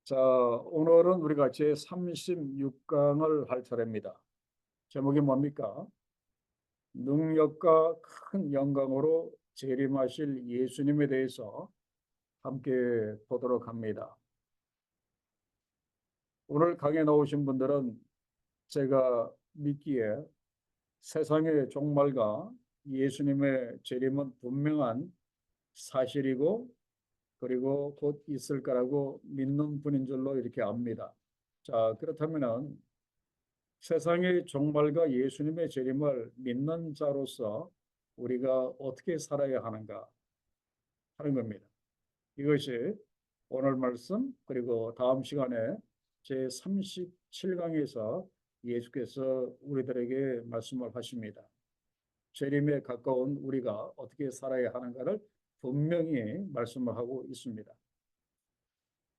자, 오늘은 우리가 제36강을 할 차례입니다. 제목이 뭡니까? 능력과 큰 영광으로 재림하실 예수님에 대해서 함께 보도록 합니다. 오늘 강에 나오신 분들은 제가 믿기에 세상의 종말과 예수님의 재림은 분명한 사실이고 그리고 곧 있을 거라고 믿는 분인 줄로 이렇게 압니다. 자, 그렇다면은 세상의 종말과 예수님의 재림을 믿는 자로서 우리가 어떻게 살아야 하는가 하는 겁니다. 이것이 오늘 말씀 그리고 다음 시간에 제37강에서 예수께서 우리들에게 말씀을 하십니다. 재림에 가까운 우리가 어떻게 살아야 하는가를 분명히 말씀을 하고 있습니다.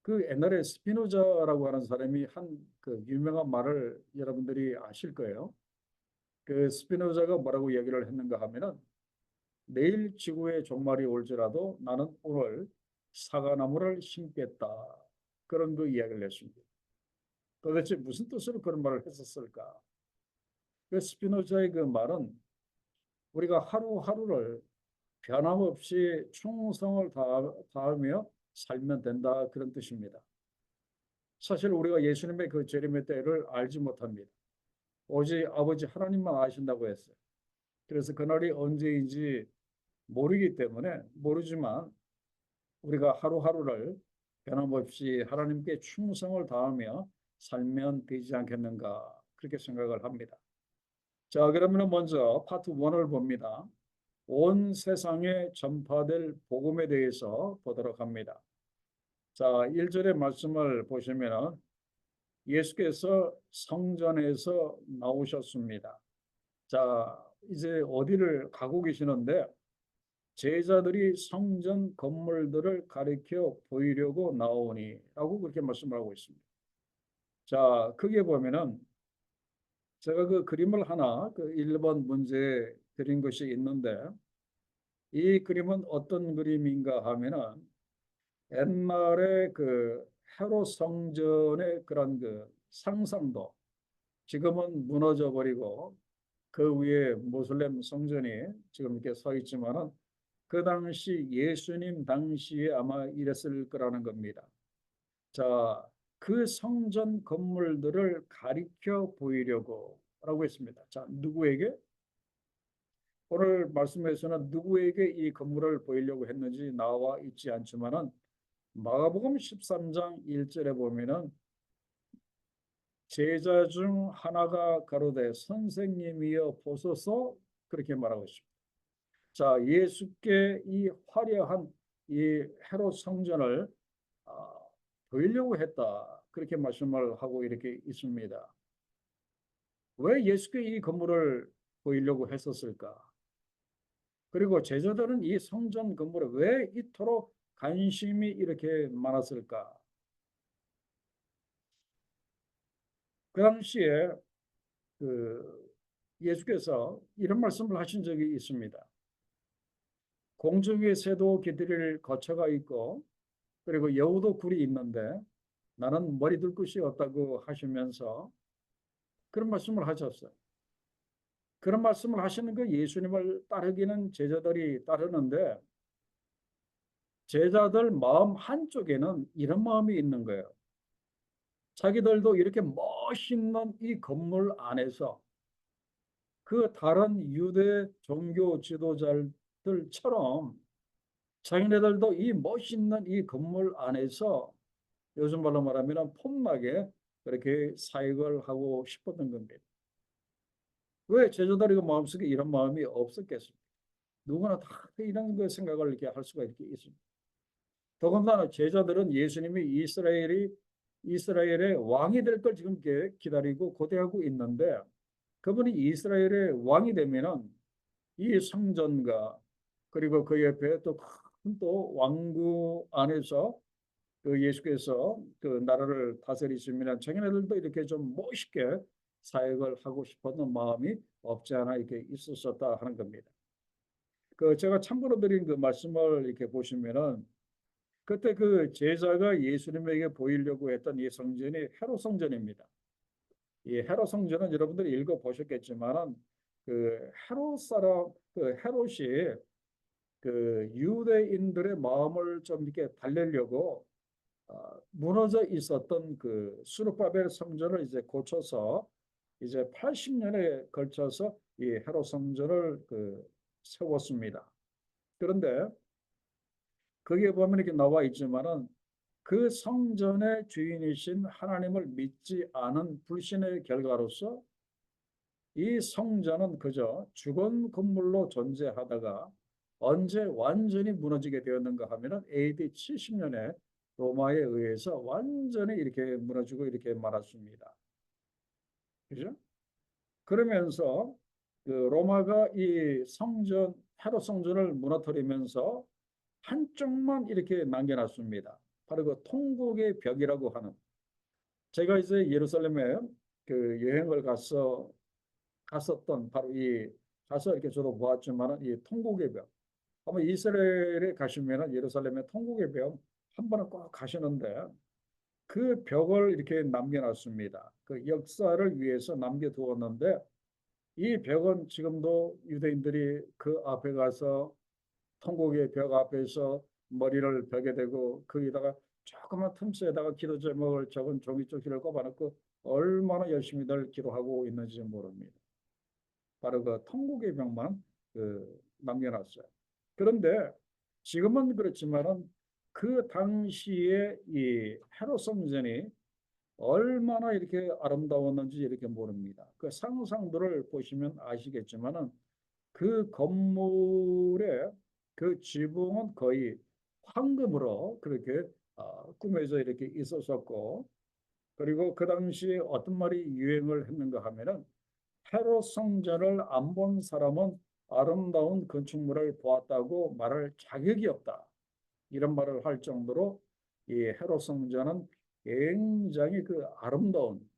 그 옛날에 스피노자라고 하는 사람이 한 그 유명한 말을 여러분들이 아실 거예요. 그 스피노자가 뭐라고 얘기를 했는가 하면은 내일 지구의 종말이 올지라도 나는 오늘 사과나무를 심겠다. 그런 그 이야기를 했습니다. 도대체 무슨 뜻으로 그런 말을 했었을까? 그 스피노자의 그 말은 우리가 하루하루를 변함없이 충성을 다하며 살면 된다 그런 뜻입니다. 사실 우리가 예수님의 그 재림의 때를 알지 못합니다. 오직 아버지 하나님만 아신다고 했어요. 그래서 그날이 언제인지 모르기 때문에 모르지만 우리가 하루하루를 변함없이 하나님께 충성을 다하며 살면 되지 않겠는가 그렇게 생각을 합니다. 자, 그러면 먼저 파트 1을 봅니다. 온 세상에 전파될 복음에 대해서 보도록 합니다. 자, 1절의 말씀을 보시면 예수께서 성전에서 나오셨습니다. 자, 이제 어디를 가고 계시는데 제자들이 성전 건물들을 가리켜 보이려고 나오니 라고 그렇게 말씀을 하고 있습니다. 자, 크게 보면은 제가 그 그림을 하나 그 1번 문제에 드린 것이 있는데 이 그림은 어떤 그림인가 하면은 옛날에 그 헤롯 성전의 그런 그 상상도 지금은 무너져 버리고 그 위에 모슬렘 성전이 지금 이렇게 서 있지만은 그 당시 예수님 당시에 아마 이랬을 거라는 겁니다. 자, 그 성전 건물들을 가리켜 보이려고 라고 했습니다. 자, 누구에게? 오늘 말씀에서는 누구에게 이 건물을 보이려고 했는지 나와 있지 않지만은 마가복음 13장 1절에 보면은 제자 중 하나가 가로되 선생님이여 보소서 그렇게 말하고 있습니다. 자, 예수께 이 화려한 이 헤롯 성전을 아, 보이려고 했다. 그렇게 말씀을 하고 이렇게 있습니다. 왜 예수께 이 건물을 보이려고 했었을까? 그리고 제자들은 이 성전 건물에 왜 이토록 관심이 이렇게 많았을까? 그 당시에 그 예수께서 이런 말씀을 하신 적이 있습니다. 공중의 새도 길들이를 거쳐가 있고 그리고 여우도 굴이 있는데 나는 머리 둘 곳이 없다고 하시면서 그런 말씀을 하셨어요. 그런 말씀을 하시는 그 예수님을 따르기는 제자들이 따르는데 제자들 마음 한쪽에는 이런 마음이 있는 거예요. 자기들도 이렇게 멋있는 이 건물 안에서 그 다른 유대 종교 지도자들처럼 자기네들도 이 멋있는 이 건물 안에서 요즘 말로 말하면 폼나게 그렇게 사역을 하고 싶었던 겁니다. 왜 제자들이 그 마음속에 이런 마음이 없었겠습니까? 누구나 다 이런 그 생각을 이렇게 할 수가 이렇게 있습니다. 더군다나 제자들은 예수님이 이스라엘의 왕이 될 걸 지금 기다리고 고대하고 있는데 그분이 이스라엘의 왕이 되면은 이 성전과 그리고 그 옆에 또 큰 또 왕국 안에서 그 예수께서 그 나라를 다스리시면 자기네들도 이렇게 좀 멋있게 사역을 하고 싶었던 마음이 없지 않아 이렇게 있었었다 하는 겁니다. 그 제가 참고로 드린 그 말씀을 이렇게 보시면은 그때 그 제자가 예수님에게 보이려고 했던 이 성전이 헤롯 성전입니다. 이 헤롯 성전은 여러분들이 읽어 보셨겠지만은 그 헤롯 사람 그 헤롯이 그 유대인들의 마음을 좀 이렇게 달래려고 무너져 있었던 그 수르바벨 성전을 이제 고쳐서 이제 80년에 걸쳐서 이 헤롯 성전을 그 세웠습니다. 그런데 거기에 보면 이렇게 나와 있지만은 그 성전의 주인이신 하나님을 믿지 않은 불신의 결과로서 이 성전은 그저 죽은 건물로 존재하다가 언제 완전히 무너지게 되었는가 하면은 AD 70년에 로마에 의해서 완전히 이렇게 무너지고 이렇게 말았습니다. 그죠? 그러면서 그 로마가 이 성전, 헤롯 성전을 무너뜨리면서 한쪽만 이렇게 남겨놨습니다. 바로 그 통곡의 벽이라고 하는. 제가 이제 예루살렘에 그 여행을 갔었던 바로 이 가서 이렇게 저도 보았지만은 이 통곡의 벽. 아마 이스라엘에 가시면은 예루살렘의 통곡의 벽 한 번은 꼭 가시는데 그 벽을 이렇게 남겨놨습니다. 그 역사를 위해서 남겨두었는데 이 벽은 지금도 유대인들이 그 앞에 가서 통곡의 벽 앞에서 머리를 벽에 대고 거기다가 조그만 틈새에다가 기도 제목을 적은 종이 쪽지를 꼽아놓고 얼마나 열심히들 기도하고 있는지 모릅니다. 바로 그 통곡의 벽만 그 남겨놨어요. 그런데 지금은 그렇지만은 그 당시에 이 헤롯 성전이 얼마나 이렇게 아름다웠는지 이렇게 모릅니다. 그 상상들을 보시면 아시겠지만은 그 건물의 그 지붕은 거의 황금으로 그렇게 꾸며져 이렇게 있었었고, 그리고 그 당시에 어떤 말이 유행을 했는가 하면은 헤롯 성전을 안 본 사람은 아름다운 건축물을 보았다고 말할 자격이 없다. 이런 말을 할 정도로 이 헤롯 성전은 굉장히 그 아름다운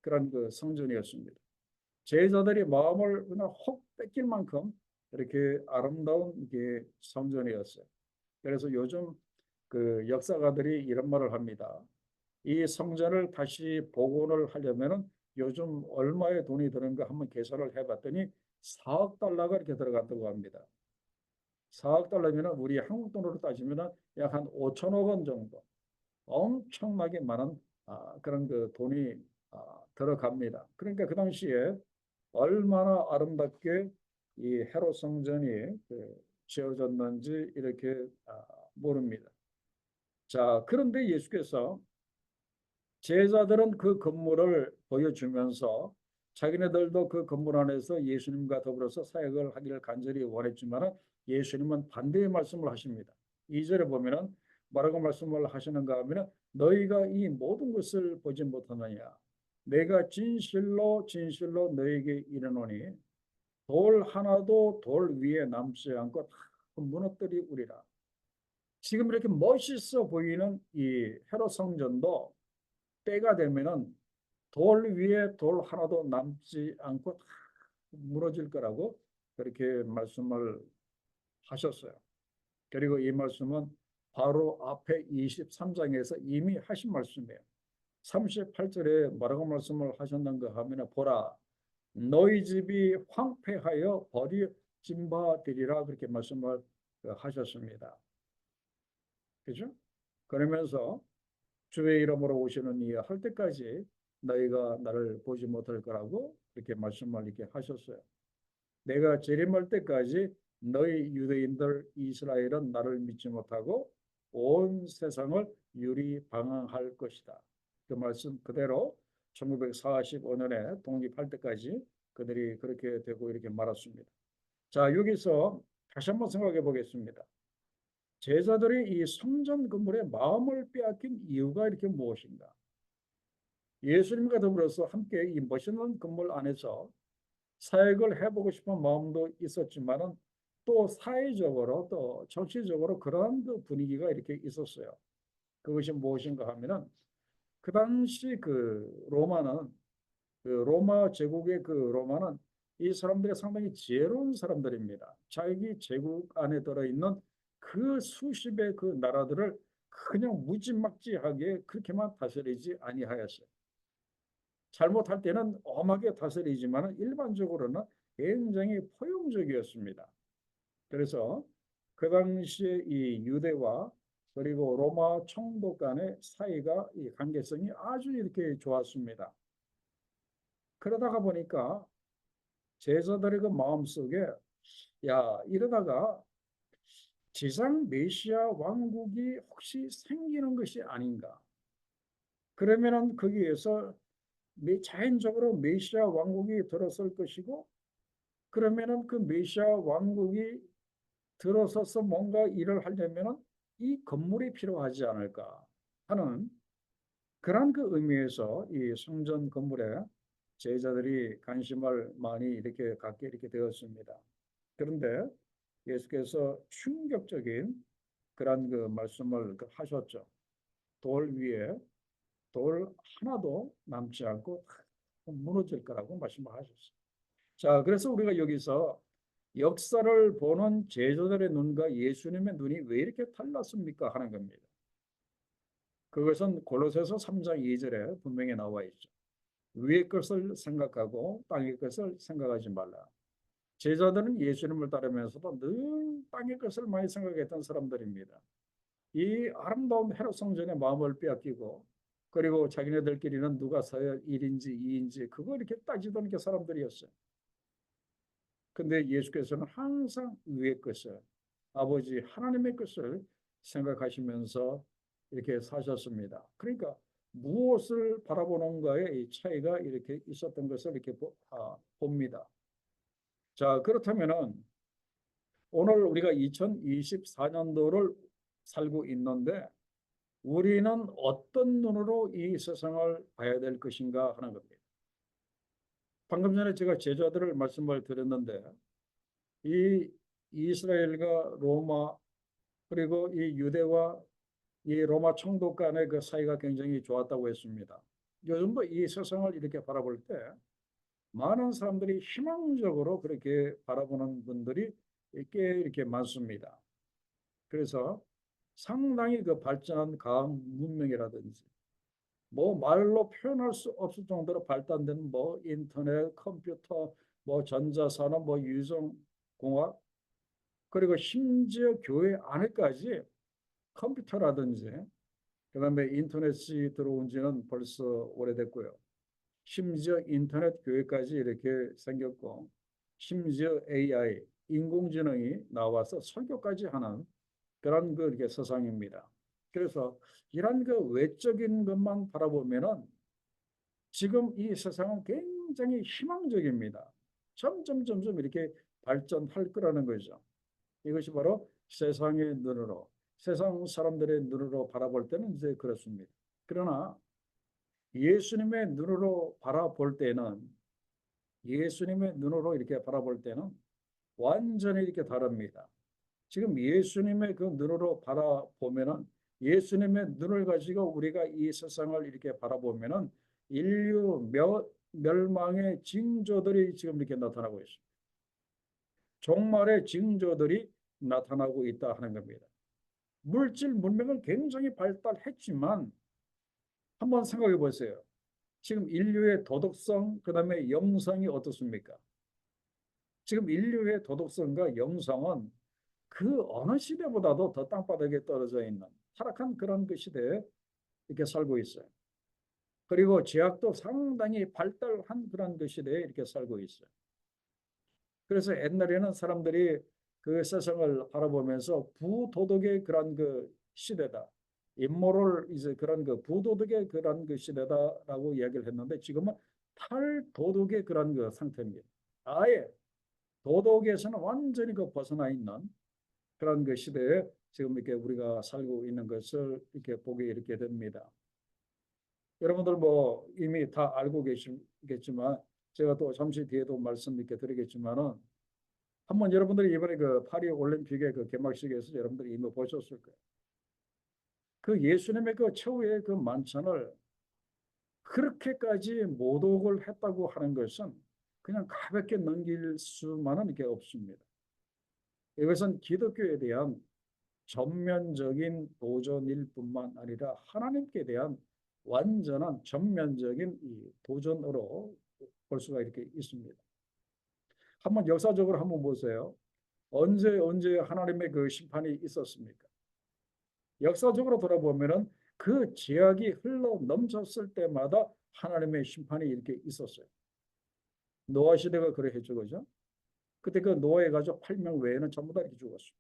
그런 그 성전이었습니다. 제자들이 마음을 그냥 혹 뺏길 만큼 이렇게 아름다운 이게 성전이었어요. 그래서 요즘 그 역사가들이 이런 말을 합니다. 이 성전을 다시 복원을 하려면은 요즘 얼마의 돈이 드는가 한번 계산을 해봤더니 4억 달러가 이렇게 들어간다고 합니다. 4억 달러면은 우리 한국 돈으로 따지면은 약 한 5천억 원 정도. 엄청나게 많은 그런 그 돈이 들어갑니다. 그러니까 그 당시에 얼마나 아름답게 이 헤롯 성전이 그 지어졌는지 이렇게 모릅니다. 자, 그런데 예수께서 제자들은 그 건물을 보여주면서 자기네들도 그 건물 안에서 예수님과 더불어서 사역을 하기를 간절히 원했지만 예수님은 반대의 말씀을 하십니다. 2절에 보면은 뭐라고 말씀을 하시는가 하면은 너희가 이 모든 것을 보지 못하느냐 내가 진실로 진실로 너희에게 이르노니 돌 하나도 돌 위에 남지 않고 다 무너뜨리우리라. 지금 이렇게 멋있어 보이는 이 헤롯 성전도 때가 되면은 돌 위에 돌 하나도 남지 않고 다 무너질 거라고 그렇게 말씀을 하셨어요. 그리고 이 말씀은 바로 앞에 23장에서 이미 하신 말씀이에요. 38절에 뭐라고 말씀을 하셨는가 하면 보라 너희 집이 황폐하여 버려진 바 되리라 그렇게 말씀을 하셨습니다. 그죠? 그러면서 주의 이름으로 오시는 이 할 때까지 너희가 나를 보지 못할 거라고 이렇게 말씀을 이렇게 하셨어요. 내가 재림할 때까지 너희 유대인들 이스라엘은 나를 믿지 못하고 온 세상을 유리방황할 것이다. 그 말씀 그대로 1945년에 독립할 때까지 그들이 그렇게 되고 이렇게 말았습니다. 자, 여기서 다시 한번 생각해 보겠습니다. 제자들이 이 성전 건물의 마음을 빼앗긴 이유가 이렇게 무엇인가? 예수님과 더불어서 함께 이 멋있는 건물 안에서 사역을 해보고 싶은 마음도 있었지만은 또 사회적으로 또 정치적으로 그러한 그 분위기가 이렇게 있었어요. 그것이 무엇인가 하면은 그 당시 그 로마는 그 로마 제국의 그 로마는 이 사람들이 상당히 지혜로운 사람들입니다. 자기 제국 안에 들어있는 그 수십의 그 나라들을 그냥 무지막지하게 그렇게만 다스리지 아니하였어요. 잘못할 때는 엄하게 다스리지만 일반적으로는 굉장히 포용적이었습니다. 그래서 그 당시에 이 유대와 그리고 로마 총독 간의 사이가 이 관계성이 아주 이렇게 좋았습니다. 그러다가 보니까 제자들의 그 마음속에 야, 이러다가 지상 메시아 왕국이 혹시 생기는 것이 아닌가? 그러면은 거기에서 자연적으로 메시아 왕국이 들어설 것이고, 그러면은 그 메시아 왕국이 들어서서 뭔가 일을 하려면은 이 건물이 필요하지 않을까 하는 그런 그 의미에서 이 성전 건물에 제자들이 관심을 많이 이렇게 갖게 이렇게 되었습니다. 그런데 예수께서 충격적인 그런 그 말씀을 하셨죠. 돌 위에 돌 하나도 남지 않고 무너질 거라고 말씀하셨어요. 자, 그래서 우리가 여기서 역사를 보는 제자들의 눈과 예수님의 눈이 왜 이렇게 달랐습니까? 하는 겁니다. 그것은 골로새서 3장 2절에 분명히 나와 있죠. 위의 것을 생각하고 땅의 것을 생각하지 말라. 제자들은 예수님을 따르면서도 늘 땅의 것을 많이 생각했던 사람들입니다. 이 아름다운 헤롯 성전의 마음을 빼앗기고, 그리고 자기네들끼리는 누가 서열 1인지 2인지 그거 이렇게 따지던 게 사람들이었어요. 근데 예수께서는 항상 위의 것을, 아버지 하나님의 것을 생각하시면서 이렇게 사셨습니다. 그러니까 무엇을 바라보는가의 차이가 이렇게 있었던 것을 이렇게 봅니다. 자, 그렇다면은 오늘 우리가 2024년도를 살고 있는데 우리는 어떤 눈으로 이 세상을 봐야 될 것인가 하는 겁니다. 방금 전에 제가 제자들을 말씀을 드렸는데 이 이스라엘과 로마 그리고 이 유대와 이 로마 총독 간의 그 사이가 굉장히 좋았다고 했습니다. 요즘도 이 세상을 이렇게 바라볼 때 많은 사람들이 희망적으로 그렇게 바라보는 분들이 이렇게 많습니다. 그래서 상당히 그 발전한 과학 문명이라든지 뭐 말로 표현할 수 없을 정도로 발달된 뭐 인터넷, 컴퓨터, 뭐 전자산업, 뭐 유성공학 그리고 심지어 교회 안에까지 컴퓨터라든지 그다음에 인터넷이 들어온 지는 벌써 오래됐고요. 심지어 인터넷 교회까지 이렇게 생겼고 심지어 AI, 인공지능이 나와서 설교까지 하는 그런 그 이렇게 세상입니다. 그래서 이런 그 외적인 것만 바라보면은 지금 이 세상은 굉장히 희망적입니다. 점점 이렇게 발전할 거라는 거죠. 이것이 바로 세상의 눈으로, 세상 사람들의 눈으로 바라볼 때는 이제 그렇습니다. 그러나 예수님의 눈으로 바라볼 때는, 예수님의 눈으로 이렇게 바라볼 때는 완전히 이렇게 다릅니다. 지금 예수님의 그 눈으로 바라보면은 예수님의 눈을 가지고 우리가 이 세상을 이렇게 바라보면은 인류 멸망의 징조들이 지금 이렇게 나타나고 있습니다. 종말의 징조들이 나타나고 있다 하는 겁니다. 물질 문명은 굉장히 발달했지만 한번 생각해 보세요. 지금 인류의 도덕성, 그다음에 영성이 어떻습니까? 지금 인류의 도덕성과 영성은 그 어느 시대보다도 더 땅바닥에 떨어져 있는 타락한 그런 그 시대에 이렇게 살고 있어요. 그리고 제약도 상당히 발달한 그런 그 시대에 이렇게 살고 있어요. 그래서 옛날에는 사람들이 그 세상을 바라보면서 부도덕의 그런 그 시대다. 임모럴 이제 그런 그 부도덕의 그런 그 시대다라고 이야기를 했는데 지금은 탈도덕의 그런 그 상태입니다. 아예 도덕에서는 완전히 그 벗어나 있는 그런 그 시대에 지금 이렇게 우리가 살고 있는 것을 이렇게 보게 이렇게 됩니다. 여러분들 뭐 이미 다 알고 계시겠지만 제가 또 잠시 뒤에도 말씀 이렇게 드리겠지만은 한번 여러분들이 이번에 그 파리 올림픽의 그 개막식에서 여러분들이 이미 보셨을 거예요. 그 예수님의 그 최후의 그 만찬을 그렇게까지 모독을 했다고 하는 것은 그냥 가볍게 넘길 수만은 이게 없습니다. 이것은 기독교에 대한 전면적인 도전일 뿐만 아니라 하나님께 대한 완전한 전면적인 이 도전으로 볼 수가 이렇게 있습니다. 한번 역사적으로 한번 보세요. 언제 하나님의 그 심판이 있었습니까? 역사적으로 돌아보면은 그 죄악이 흘러 넘쳤을 때마다 하나님의 심판이 이렇게 있었어요. 노아 시대가 그래 했죠, 그죠? 그때 그 노아의 가족 8명 외에는 전부 다 이렇게 죽었어요.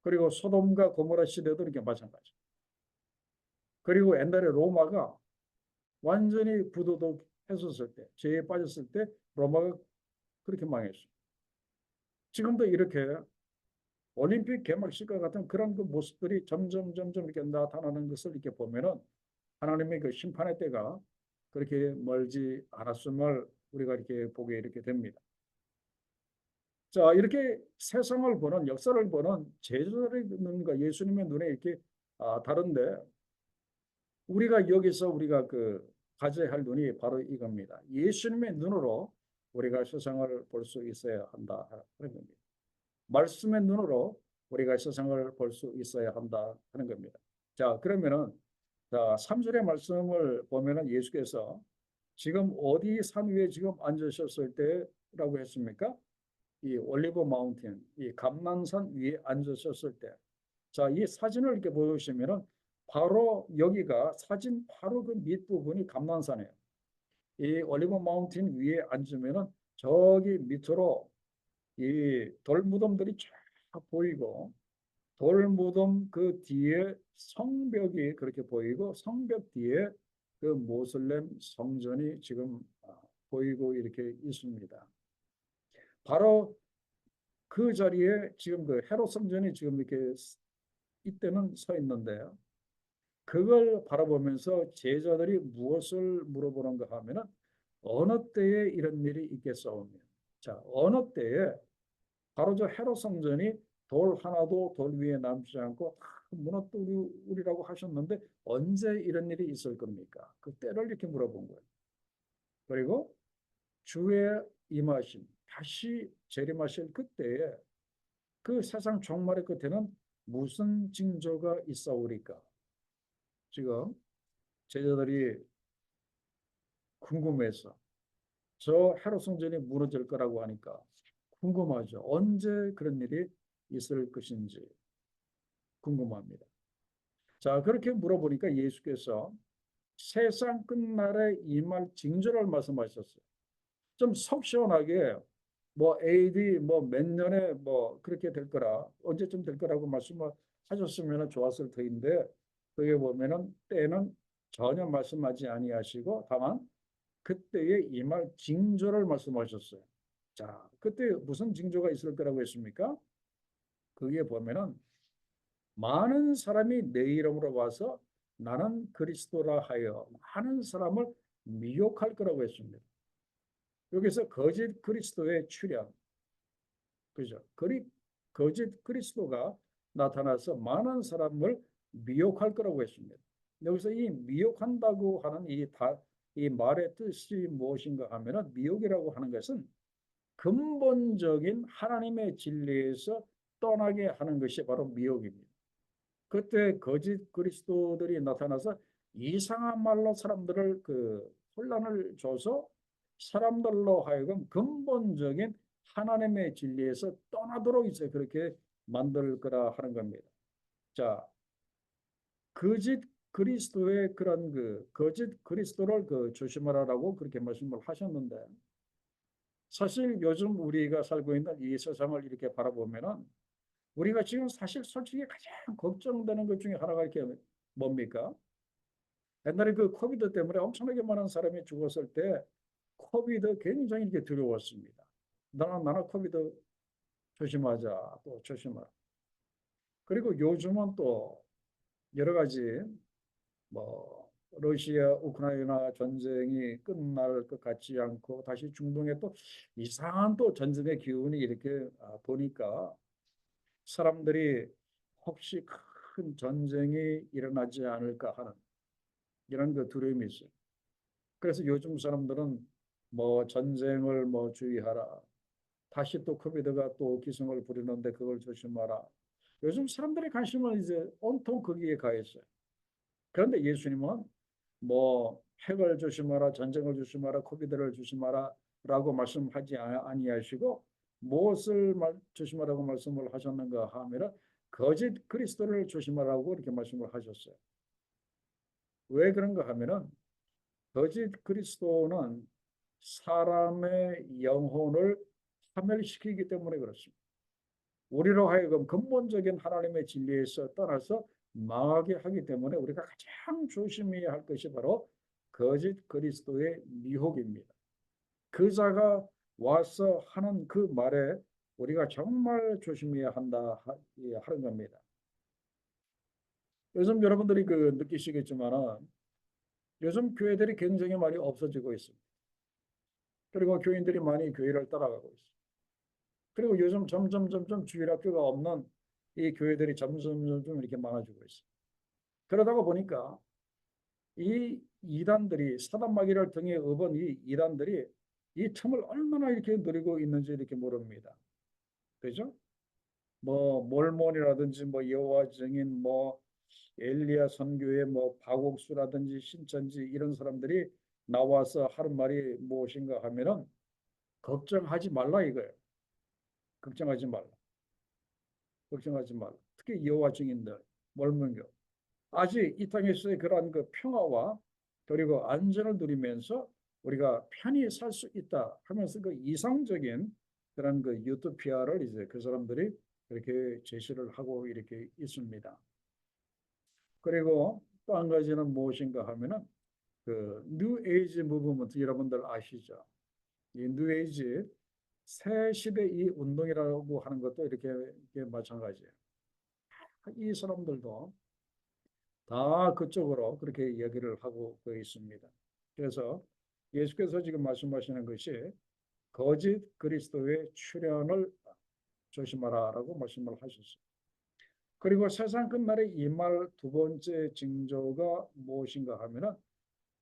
그리고 소돔과 고모라 시대도 이렇게 마찬가지. 그리고 옛날에 로마가 완전히 부도덕했었을 때, 죄에 빠졌을 때 로마가 그렇게 망했어요. 지금도 이렇게 올림픽 개막식과 같은 그런 그 모습들이 점점 이렇게 나타나는 것을 이렇게 보면은 하나님의 그 심판의 때가 그렇게 멀지 않았음을 우리가 이렇게 보게 이렇게 됩니다. 자, 이렇게 세상을 보는 역사를 보는 제자들의 눈과 예수님의 눈에 이렇게 다른데 우리가 여기서 우리가 그 가져야 할 눈이 바로 이겁니다. 예수님의 눈으로 우리가 세상을 볼 수 있어야 한다 하는 겁니다. 말씀의 눈으로 우리가 세상을 볼 수 있어야 한다 하는 겁니다. 자, 그러면은 자, 3절의 말씀을 보면은 예수께서 지금 어디 산 위에 지금 앉으셨을 때라고 했습니까? 이 올리브 마운틴, 이 감난산 위에 앉으셨을 때. 자, 이 사진을 이렇게 보시면은 바로 여기가 사진 바로 그 밑부분이 감난산이에요. 이 올리브 마운틴 위에 앉으면은 저기 밑으로 이 돌무덤들이 쫙 보이고 돌무덤 그 뒤에 성벽이 그렇게 보이고 성벽 뒤에 그 모슬렘 성전이 지금 보이고 이렇게 있습니다. 바로 그 자리에 지금 그 헤롯 성전이 지금 이렇게 이때는 서 있는데요. 그걸 바라보면서 제자들이 무엇을 물어보는가 하면은 어느 때에 이런 일이 있겠사오며. 자, 어느 때에 바로 저 헤롯 성전이 돌 하나도 돌 위에 남지 않고 다 무너뜨리라고 하셨는데 언제 이런 일이 있을 겁니까? 그 때를 이렇게 물어본 거예요. 그리고 주의 임하심, 다시 재림하실 그때에 그 세상 종말의 끝에는 무슨 징조가 있사오리까? 지금 제자들이 궁금해서 저 헤롯 성전이 무너질 거라고 하니까 궁금하죠. 언제 그런 일이 있을 것인지 궁금합니다. 자, 그렇게 물어보니까 예수께서 세상 끝날에 임할 징조를 말씀하셨어요. 좀 속 시원하게 뭐 AD 뭐 몇 년에 뭐 그렇게 될 거라 언제쯤 될 거라고 말씀하셨으면 좋았을 터인데 거기에 보면은 때는 전혀 말씀하지 아니하시고 다만 그때에 임할 징조를 말씀하셨어요. 자, 그때 무슨 징조가 있을 거라고 했습니까? 거기에 보면은 많은 사람이 내 이름으로 와서 나는 그리스도라 하여 많은 사람을 미혹할 거라고 했습니다. 여기서 거짓 그리스도의 출현, 그죠? 거짓 그리스도가 나타나서 많은 사람을 미혹할 거라고 했습니다. 여기서 이 미혹한다고 하는 이 말의 뜻이 무엇인가 하면은 미혹이라고 하는 것은 근본적인 하나님의 진리에서 떠나게 하는 것이 바로 미혹입니다. 그때 거짓 그리스도들이 나타나서 이상한 말로 사람들을 그 혼란을 줘서 사람들로 하여금 근본적인 하나님의 진리에서 떠나도록 이제 그렇게 만들 거라 하는 겁니다. 자, 거짓 그리스도의 그런 그 거짓 그리스도를 그 조심하라라고 그렇게 말씀을 하셨는데 사실 요즘 우리가 살고 있는 이 세상을 이렇게 바라보면은 우리가 지금 사실 솔직히 가장 걱정되는 것 중에 하나가 이렇게 뭡니까? 옛날에 그 코비드 때문에 엄청나게 많은 사람이 죽었을 때 코비드 굉장히 이렇게 두려웠습니다. 나는 코비드 조심하자, 또 조심하라. 그리고 요즘은 또 여러 가지 뭐 러시아 우크라이나 전쟁이 끝날 것 같지 않고 다시 중동에 또 이상한 또 전쟁의 기운이 이렇게 보니까 사람들이 혹시 큰 전쟁이 일어나지 않을까 하는 이런 그 두려움이 있어요. 그래서 요즘 사람들은 뭐 전쟁을 뭐 주의하라. 다시 또 코비드가 또 기승을 부리는데 그걸 조심하라. 요즘 사람들의 관심은 이제 온통 거기에 가 있어요. 그런데 예수님은 뭐 핵을 조심하라, 전쟁을 조심하라, 코비드를 조심하라 라고 말씀하지 아니하시고 무엇을 조심하라고 말씀을 하셨는가 하면은 거짓 그리스도를 조심하라고 이렇게 말씀을 하셨어요. 왜 그런가 하면은 거짓 그리스도는 사람의 영혼을 파멸시키기 때문에 그렇습니다. 우리로 하여금 근본적인 하나님의 진리에서 떠나서 망하게 하기 때문에 우리가 가장 조심해야 할 것이 바로 거짓 그리스도의 미혹입니다. 그자가 와서 하는 그 말에 우리가 정말 조심해야 한다 하는 겁니다. 요즘 여러분들이 느끼시겠지만은 요즘 교회들이 굉장히 많이 없어지고 있습니다. 그리고 교인들이 많이 교회를 따라가고 있습니다. 그리고 요즘 점점 주일학교가 없는 이 교회들이 점점 이렇게 많아지고 있습니다. 그러다가 보니까 이 이단들이 사단 마귀를 등에 업은 이 이단들이 이 틈을 얼마나 이렇게 누리고 있는지 이렇게 모릅니다. 그죠? 뭐 몰몬이라든지 뭐 여호와 증인 뭐 엘리야 선교의 뭐 박옥수라든지 신천지 이런 사람들이 나와서 하는 말이 무엇인가 하면은 걱정하지 말라 이거예요. 걱정하지 말라. 걱정하지 말라. 특히 여호와 증인들, 몰몬교. 아직 이 땅에서의 그러한 그 평화와 그리고 안전을 누리면서 우리가 편히 살 수 있다 하면서 그 이상적인 그런 그 유토피아를 이제 그 사람들이 이렇게 제시를 하고 이렇게 있습니다. 그리고 또 한 가지는 무엇인가 하면은 그 뉴 에이지 무브먼트 여러분들 아시죠? 이 뉴 에이지 새 시대 이 운동이라고 하는 것도 이렇게 마찬가지예요. 이 사람들도 다 그쪽으로 그렇게 이야기를 하고 있습니다. 그래서 예수께서 지금 말씀하시는 것이 거짓 그리스도의 출현을 조심하라라고 말씀을 하셨어요. 그리고 세상 끝날에 임할 두 번째 징조가 무엇인가 하면은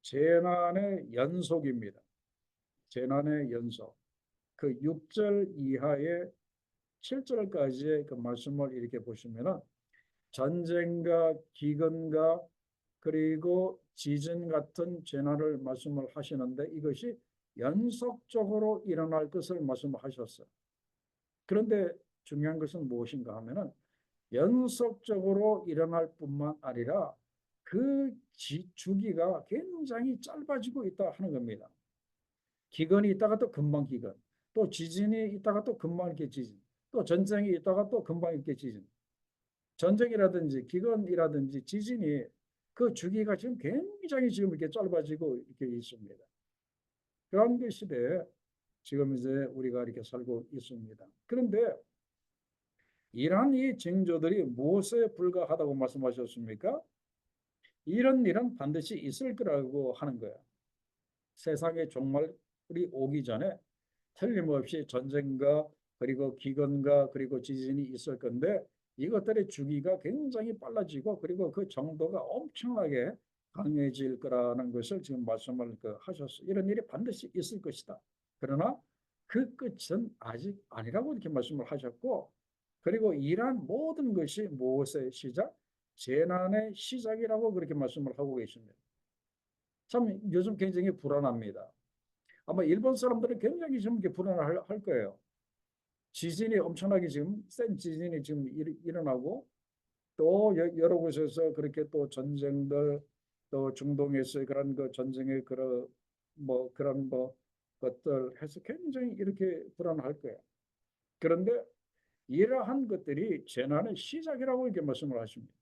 재난의 연속입니다. 재난의 연속. 그 6절 이하의 7절까지의 그 말씀을 이렇게 보시면은 전쟁과 기근과 그리고 지진 같은 재난을 말씀을 하시는데 이것이 연속적으로 일어날 것을 말씀하셨어요. 그런데 중요한 것은 무엇인가 하면은 연속적으로 일어날 뿐만 아니라 그 주기가 굉장히 짧아지고 있다 하는 겁니다. 기근이 있다가 또 금방 기근, 또 지진이 있다가 또 금방 이렇게 지진, 또 전쟁이 있다가 또 금방 이렇게 지진. 전쟁이라든지 기근이라든지 지진이 그 주기가 지금 굉장히 지금 이렇게 짧아지고 이렇게 있습니다. 그런 그 시대에 지금 이제 우리가 이렇게 살고 있습니다. 그런데 이러한 이 징조들이 무엇에 불과하다고 말씀하셨습니까? 이런 일은 반드시 있을 거라고 하는 거예요. 세상의 종말이 오기 전에 틀림없이 전쟁과 그리고 기근과 그리고 지진이 있을 건데 이것들의 주기가 굉장히 빨라지고 그리고 그 정도가 엄청나게 강해질 거라는 것을 지금 말씀을 하셨어요. 이런 일이 반드시 있을 것이다. 그러나 그 끝은 아직 아니라고 이렇게 말씀을 하셨고 그리고 이러한 모든 것이 무엇의 시작? 재난의 시작이라고 그렇게 말씀을 하고 계십니다. 참 요즘 굉장히 불안합니다. 아마 일본 사람들은 굉장히 지금 불안할 거예요. 지진이 엄청나게 지금 센 지진이 지금 일어나고 또 여러 곳에서 그렇게 또 전쟁들 또 중동에서의 그런 그 전쟁의 그런 뭐 그런 뭐 것들 해서 굉장히 이렇게 불안할 거예요. 그런데 이러한 것들이 재난의 시작이라고 이렇게 말씀을 하십니다.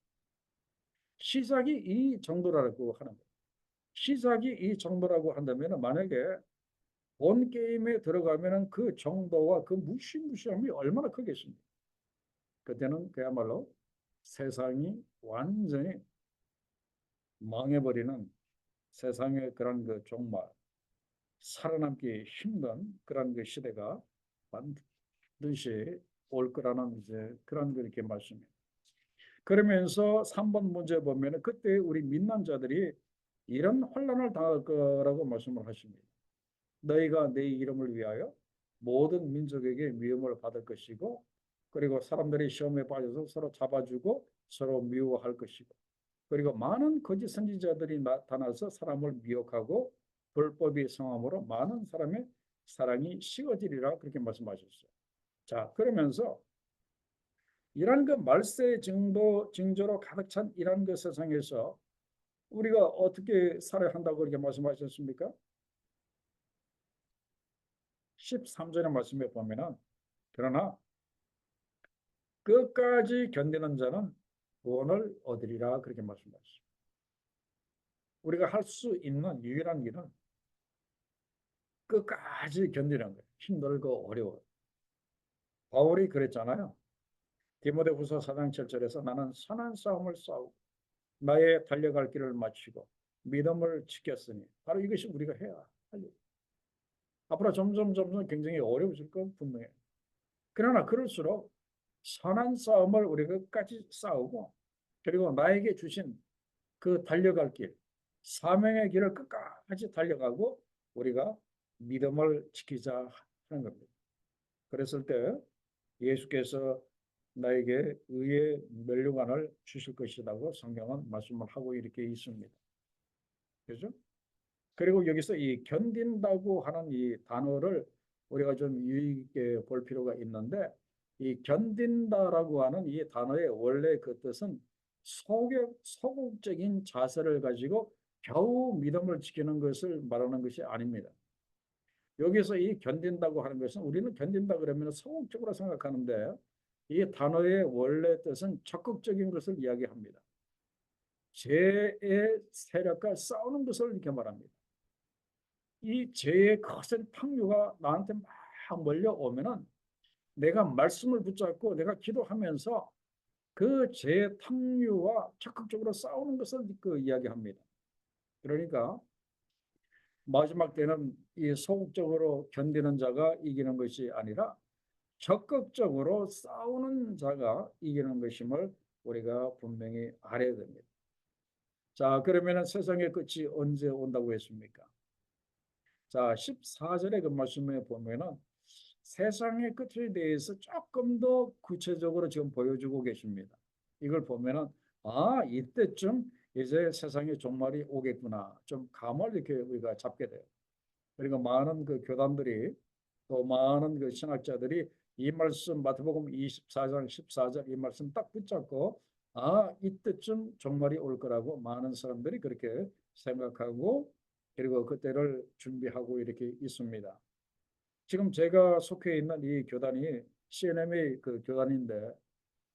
시작이 이 정도라고 하는 거예요. 시작이 이 정도라고 한다면 만약에 본 게임에 들어가면은 그 정도와 그 무시무시함이 얼마나 크겠습니까? 그때는 그야말로 세상이 완전히 망해버리는 세상의 그런 그 종말, 살아남기 힘든 그런 그 시대가 반드시 올 거라는 이제 그런 거 이렇게 말씀해요. 그러면서 3번 문제 보면은 그때 우리 믿는 자들이 이런 혼란을 당할 거라고 말씀을 하십니다. 너희가 내 이름을 위하여 모든 민족에게 위험을 받을 것이고 그리고 사람들이 시험에 빠져서 서로 잡아주고 서로 미워할 것이고, 그리고 많은 거짓 선지자들이 나타나서 사람을 미혹하고 불법이 성함으로 많은 사람의 사랑이 식어지리라 그렇게 말씀하셨어요. 자, 그러면서 이런 그 말세 징조로 가득 찬 이런 그 세상에서 우리가 어떻게 살아야 한다고 그렇게 말씀하셨습니까? 13절의 말씀에 보면은 그러나 끝까지 견디는 자는 구원을 얻으리라 그렇게 말씀하셨어요. 우리가 할 수 있는 유일한 길은 끝까지 견디는 거예요. 힘들고 어려워. 바울이 그랬잖아요. 디모데후서 4장 7절에서 나는 선한 싸움을 싸우고 나의 달려갈 길을 마치고 믿음을 지켰으니 바로 이것이 우리가 해야 할 일. 앞으로 점점 굉장히 어려워질 건 분명해요. 그러나 그럴수록 선한 싸움을 우리가 끝까지 싸우고 그리고 나에게 주신 그 달려갈 길, 사명의 길을 끝까지 달려가고 우리가 믿음을 지키자 하는 겁니다. 그랬을 때 예수께서 나에게 의의 면류관을 주실 것이라고 성경은 말씀을 하고 이렇게 있습니다. 그죠? 그리고 여기서 이 견딘다고 하는 이 단어를 우리가 좀 유의 있게 볼 필요가 있는데 이 견딘다라고 하는 이 단어의 원래 그 뜻은 소극적인 자세를 가지고 겨우 믿음을 지키는 것을 말하는 것이 아닙니다. 여기서 이 견딘다고 하는 것은 우리는 견딘다 그러면 소극적으로 생각하는데 이 단어의 원래 뜻은 적극적인 것을 이야기합니다. 죄의 세력과 싸우는 것을 이렇게 말합니다. 이 죄의 거센 탕류가 나한테 막 몰려오면은 내가 말씀을 붙잡고 내가 기도하면서 그 죄의 탕류와 적극적으로 싸우는 것을 그 이야기합니다. 그러니까 마지막 때는 이 소극적으로 견디는 자가 이기는 것이 아니라 적극적으로 싸우는 자가 이기는 것임을 우리가 분명히 알아야 됩니다. 자, 그러면 세상의 끝이 언제 온다고 했습니까? 자, 14절의 그 말씀에 보면은 세상의 끝에 대해서 조금 더 구체적으로 지금 보여주고 계십니다. 이걸 보면은 아, 이때쯤 이제 세상의 종말이 오겠구나. 좀 감을 이렇게 우리가 잡게 돼요. 그리고 많은 그 교단들이 또 많은 그 신학자들이 이 말씀 마태복음 24장 14절 이 말씀 딱 붙잡고 아, 이때쯤 종말이 올 거라고 많은 사람들이 그렇게 생각하고 그리고 그때를 준비하고 이렇게 있습니다. 지금 제가 속해 있는 이 교단이 CNM의 그 교단인데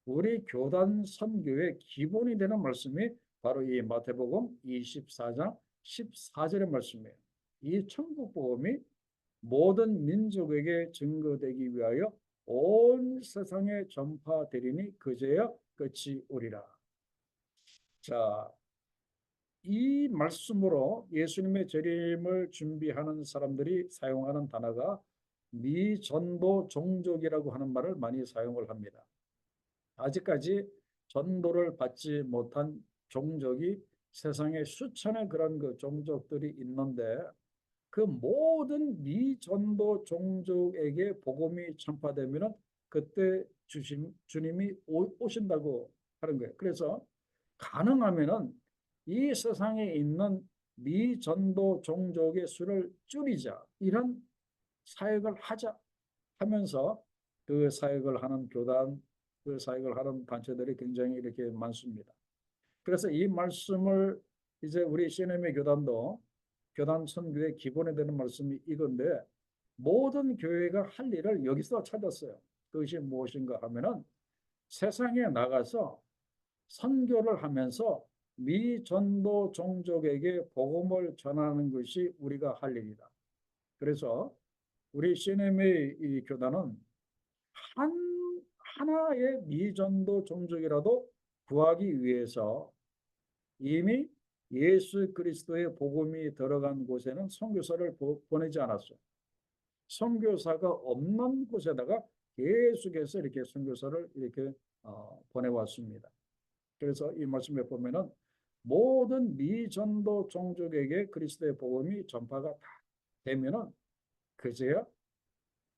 우리 교단 선교의 기본이 되는 말씀이 바로 이 마태복음 24장 14절의 말씀이에요. 이 천국 복음이 모든 민족에게 증거되기 위하여 온 세상에 전파되리니 그제야 끝이 오리라. 자, 이 말씀으로 예수님의 재림을 준비하는 사람들이 사용하는 단어가 미전도 종족이라고 하는 말을 많이 사용을 합니다. 아직까지 전도를 받지 못한 종족이 세상에 수천의 그런 그 종족들이 있는데 그 모든 미전도 종족에게 복음이 전파되면은 그때 주님이 오신다고 하는 거예요. 그래서 가능하면은 이 세상에 있는 미전도 종족의 수를 줄이자 이런 사역을 하자 하면서 그 사역을 하는 교단, 그 사역을 하는 단체들이 굉장히 이렇게 많습니다. 그래서 이 말씀을 이제 우리 CNM의 교단도 교단 선교의 기본에 되는 말씀이 이건데 모든 교회가 할 일을 여기서 찾았어요. 그것이 무엇인가 하면은 세상에 나가서 선교를 하면서 미전도 종족에게 복음을 전하는 것이 우리가 할 일이다. 그래서 우리 CNM의 이 교단은 하나의 미전도 종족이라도 구하기 위해서 이미 예수 그리스도의 복음이 들어간 곳에는 선교사를 보내지 않았어요. 선교사가 없는 곳에다가 계속해서 이렇게 선교사를 이렇게 보내왔습니다. 그래서 이 말씀에 보면은 모든 미전도 종족에게 그리스도의 복음이 전파가 다 되면은 그제야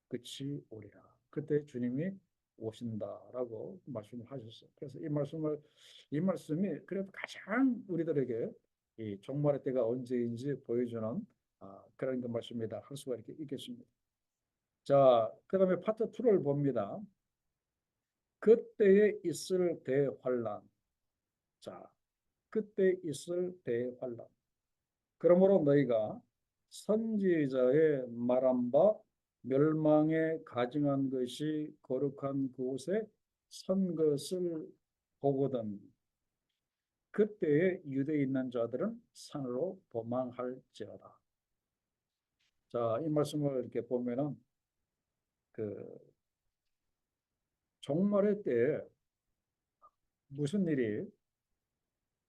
끝이 오리라. 그때 주님이 오신다라고 말씀을 하셨어요. 그래서 이 말씀이 그래도 가장 우리들에게 이 종말의 때가 언제인지 보여주는 그런 그 말씀이다 할 수가 이렇게 있겠습니다. 자, 그다음에 파트 2를 봅니다. 그때에 있을 대환란. 자, 그때 있을 대환란. 그러므로 너희가 선지자의 말한 바 멸망에 가증한 것이 거룩한 그곳에 선 것을 보거든 그때에 유대에 있는 자들은 산으로 도망할지어다. 자, 이 말씀을 이렇게 보면은 그 종말의 때에 무슨 일이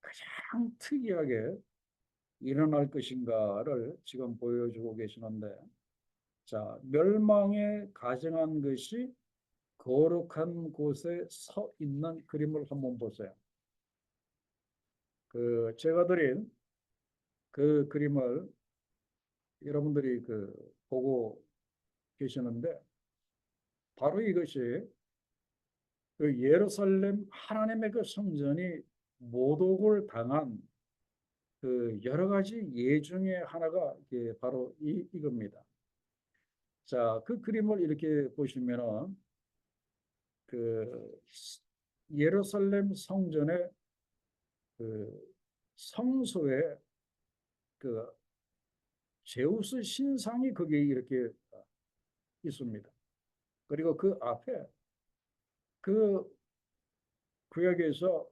가장 특이하게 일어날 것인가를 지금 보여주고 계시는데, 자, 멸망에 가증한 것이 거룩한 곳에 서 있는 그림을 한번 보세요. 그 제가 드린 그 그림을 여러분들이 보고 계시는데, 바로 이것이 그 예루살렘 하나님의 그 성전이 모독을 당한 그 여러 가지 예 중에 하나가 바로 이겁니다. 자, 그 그림을 이렇게 보시면은 그 예루살렘 성전의 그 성소에 그 제우스 신상이 거기에 이렇게 있습니다. 그리고 그 앞에 그 구약에서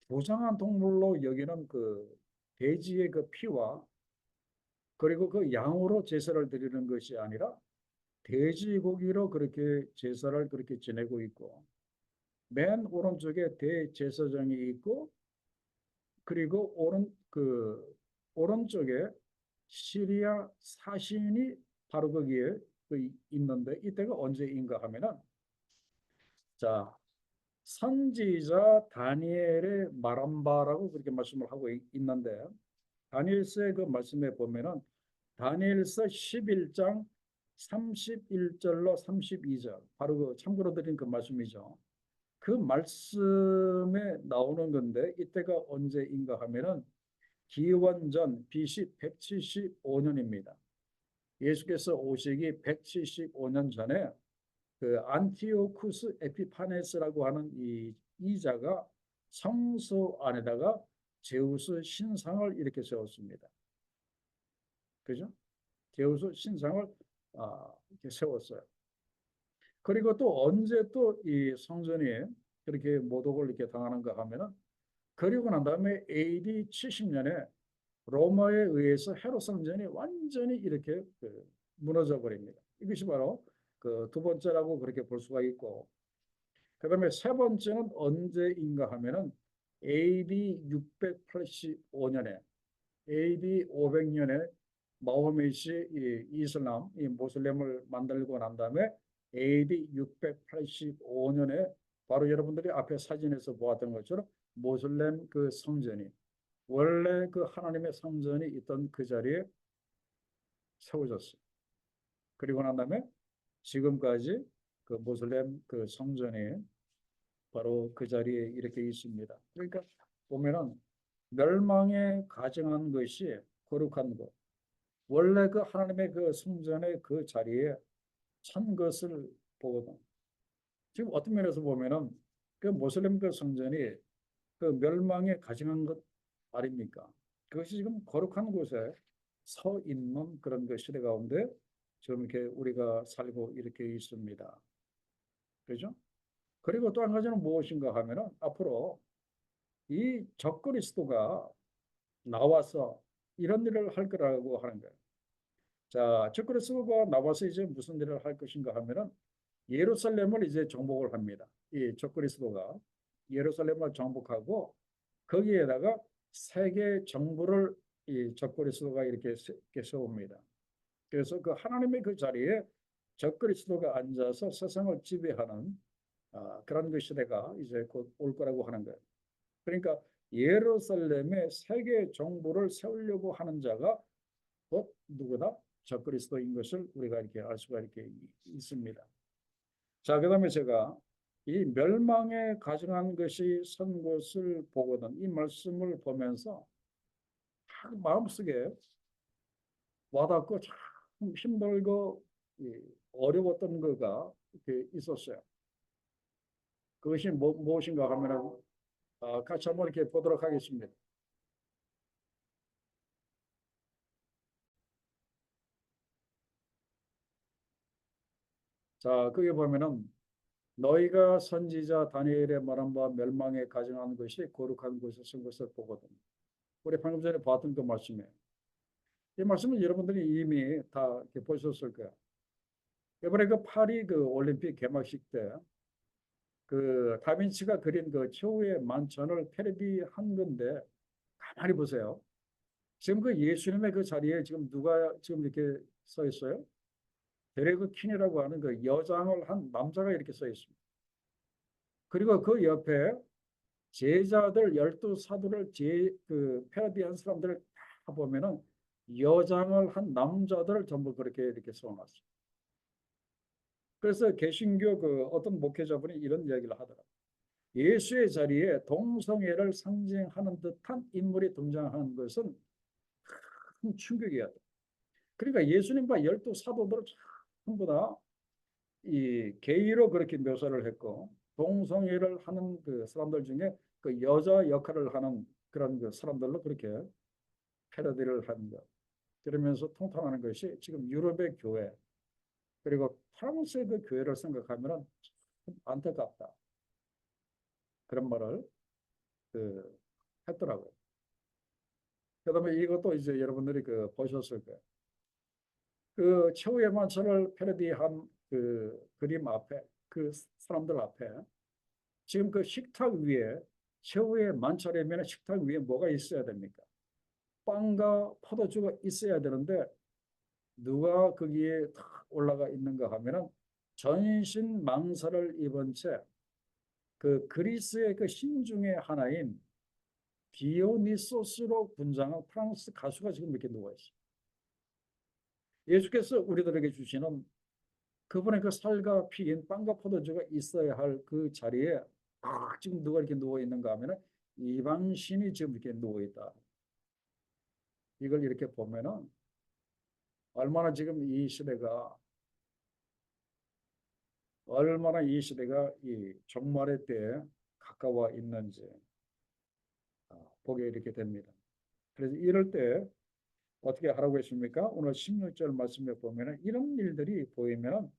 부정한 동물로 여기는 그 돼지의 그 피와 그리고 그 양으로 제사를 드리는 것이 아니라 돼지고기로 그렇게 제사를 그렇게 지내고 있고, 맨 오른쪽에 대제사장이 있고, 그리고 오른쪽에 시리아 사신이 바로 거기에 있는데, 이때가 언제인가 하면은, 자, 선지자 다니엘의 말한 바라고 그렇게 말씀을 하고 있는데, 다니엘서의 그 말씀에 보면은 다니엘서 11장 31절로 32절, 바로 그 참고로 드린 그 말씀이죠. 그 말씀에 나오는 건데, 이때가 언제인가 하면은 기원전 BC 175년입니다. 예수께서 오시기 175년 전에 그 안티오쿠스 에피파네스라고 하는 이 이자가 성소 안에다가 제우스 신상을 이렇게 세웠습니다. 그죠? 제우스 신상을 이렇게 세웠어요. 그리고 또 언제 또 이 성전이 그렇게 모독을 이렇게 당하는가 하면은, 그리고 난 다음에 AD 70년에 로마에 의해서 헤롯 성전이 완전히 이렇게 무너져 버립니다. 이것이 바로 그 두 번째라고 그렇게 볼 수가 있고, 그다음에 세 번째는 언제인가 하면은 AD 685년에 AD 500년에 마호멧이 이슬람, 이 모슬렘을 만들고 난 다음에 AD 685년에 바로 여러분들이 앞에 사진에서 보았던 것처럼 모슬렘 그 성전이 원래 그 하나님의 성전이 있던 그 자리에 세워졌어요. 그리고 난 다음에 지금까지 그 모슬렘 그 성전이 바로 그 자리에 이렇게 있습니다. 그러니까 보면은 멸망에 가증한 것이 거룩한 것, 원래 그 하나님의 그 성전의 그 자리에 선 것을 보거든. 지금 어떤 면에서 보면은 그 모슬렘 그 성전이 그 멸망에 가증한 것 아닙니까? 그것이 지금 거룩한 곳에 서 있는 그런 그 시대 가운데 지금 이렇게 우리가 살고 이렇게 있습니다. 그죠? 그리고 또 한 가지는 무엇인가 하면은 앞으로 이 적그리스도가 나와서 이런 일을 할 거라고 하는 거예요. 자, 적그리스도가 나와서 이제 무슨 일을 할 것인가 하면은 예루살렘을 이제 정복을 합니다. 이 적그리스도가 예루살렘을 정복하고 거기에다가 세계 정부를 이 적그리스도가 이렇게 세웁니다. 그래서 그 하나님의 그 자리에 적그리스도가 앉아서 세상을 지배하는 그런 그 시대가 이제 곧 올 거라고 하는 거예요. 그러니까 예루살렘에 세계 정부를 세우려고 하는 자가 곧 누구다? 적그리스도인 것을 우리가 이렇게 알 수가 이렇게 있습니다. 자, 그다음에 제가 이 멸망에 가증한 것이 선 것을 보거든. 이 말씀을 보면서 참 마음속에 와닿고 참 힘들고 어려웠던 거가 이렇게 있었어요. 그것이 무엇인가 하면은 같이 한번 이렇게 보도록 하겠습니다. 자, 거기 보면은 너희가 선지자 다니엘의 말한 바 멸망에 가증한 것이 거룩한 곳에 쓴 것을 보거든. 우리 방금 전에 봤던 그 말씀이에요. 이 말씀은 여러분들이 이미 다 이렇게 보셨을 거예요. 이번에 그 파리 그 올림픽 개막식 때 그 다빈치가 그린 그 최후의 만찬을 패러디한 건데 가만히 보세요. 지금 그 예수님의 그 자리에 지금 누가 지금 이렇게 서 있어요? 데레그 킨이라고 하는 그 여장을 한 남자가 이렇게 서 있습니다. 그리고 그 옆에 제자들 열두 사도를 그 패러디한 사람들을 다 보면은 여장을 한 남자들을 전부 그렇게 이렇게 써놨어요. 그래서 개신교 그 어떤 목회자분이 이런 이야기를 하더라고요. 예수의 자리에 동성애를 상징하는 듯한 인물이 등장하는 것은 큰 충격이었다. 그러니까 예수님과 열두 사도들을 전부 다 이 게이로 그렇게 묘사를 했고 동성애를 하는 그 사람들 중에 그 여자 역할을 하는 그런 그 사람들로 그렇게 패러디를 하는 것. 그러면서 통통하는 것이 지금 유럽의 교회 그리고 프랑스의 그 교회를 생각하면 안타깝다. 그런 말을 그 했더라고요. 그다음에 이것도 이제 여러분들이 그 보셨을 거예요. 그 최후의 만찬을 패러디한 그 그림 앞에 그 사람들 앞에 지금 그 식탁 위에 최후의 만찬이면 식탁 위에 뭐가 있어야 됩니까? 빵과 포도주가 있어야 되는데 누가 거기에 탁 올라가 있는가 하면은 전신 망사를 입은 채 그 그리스의 그 신 중에 하나인 디오니소스로 분장한 프랑스 가수가 지금 이렇게 누워 있어요. 예수께서 우리들에게 주시는 그분의 그 살과 피인 빵과 포도주가 있어야 할 그 자리에 지금 누가 이렇게 누워 있는가 하면은 이방신이 지금 이렇게 누워 있다. 이걸 이렇게 보면은 얼마나 지금 이 시대가 얼마나 이 시대가 이 종말의 때에 가까워 있는지 보게 이렇게 됩니다. 그래서 이럴 때 어떻게 하라고 했습니까? 오늘 16절 말씀에 보면은 이런 일들이 보이면은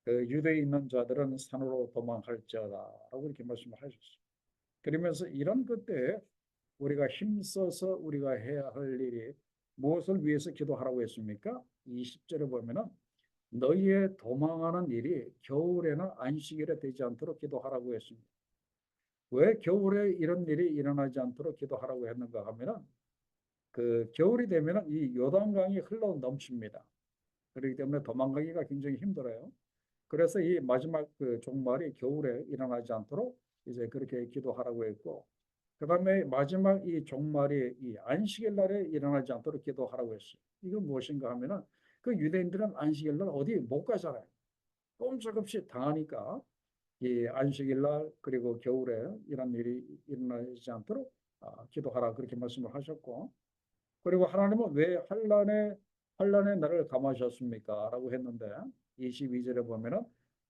그 유대에 있는 자들은 산으로 도망할지어다라고 이렇게 말씀을 하셨어요. 그러면서 이런 그때 우리가 힘써서 우리가 해야 할 일이 무엇을 위해서 기도하라고 했습니까? 20절에 보면은 너희의 도망하는 일이 겨울에나 안식일에 되지 않도록 기도하라고 했습니다. 왜 겨울에 이런 일이 일어나지 않도록 기도하라고 했는가 하면은 그 겨울이 되면은 이 요단강이 흘러 넘칩니다. 그렇기 때문에 도망가기가 굉장히 힘들어요. 그래서 이 마지막 그 종말이 겨울에 일어나지 않도록 이제 그렇게 기도하라고 했고, 그 다음에 마지막 이 종말이 이 안식일 날에 일어나지 않도록 기도하라고 했어요. 이건 무엇인가 하면은 그 유대인들은 안식일 날 어디 못 가잖아요. 꼼짝없이 당하니까 이 안식일 날 그리고 겨울에 이런 일이 일어나지 않도록 기도하라 그렇게 말씀을 하셨고, 그리고 하나님은 왜 환란의 날을 감하셨습니까? 라고 했는데 22절에 보면은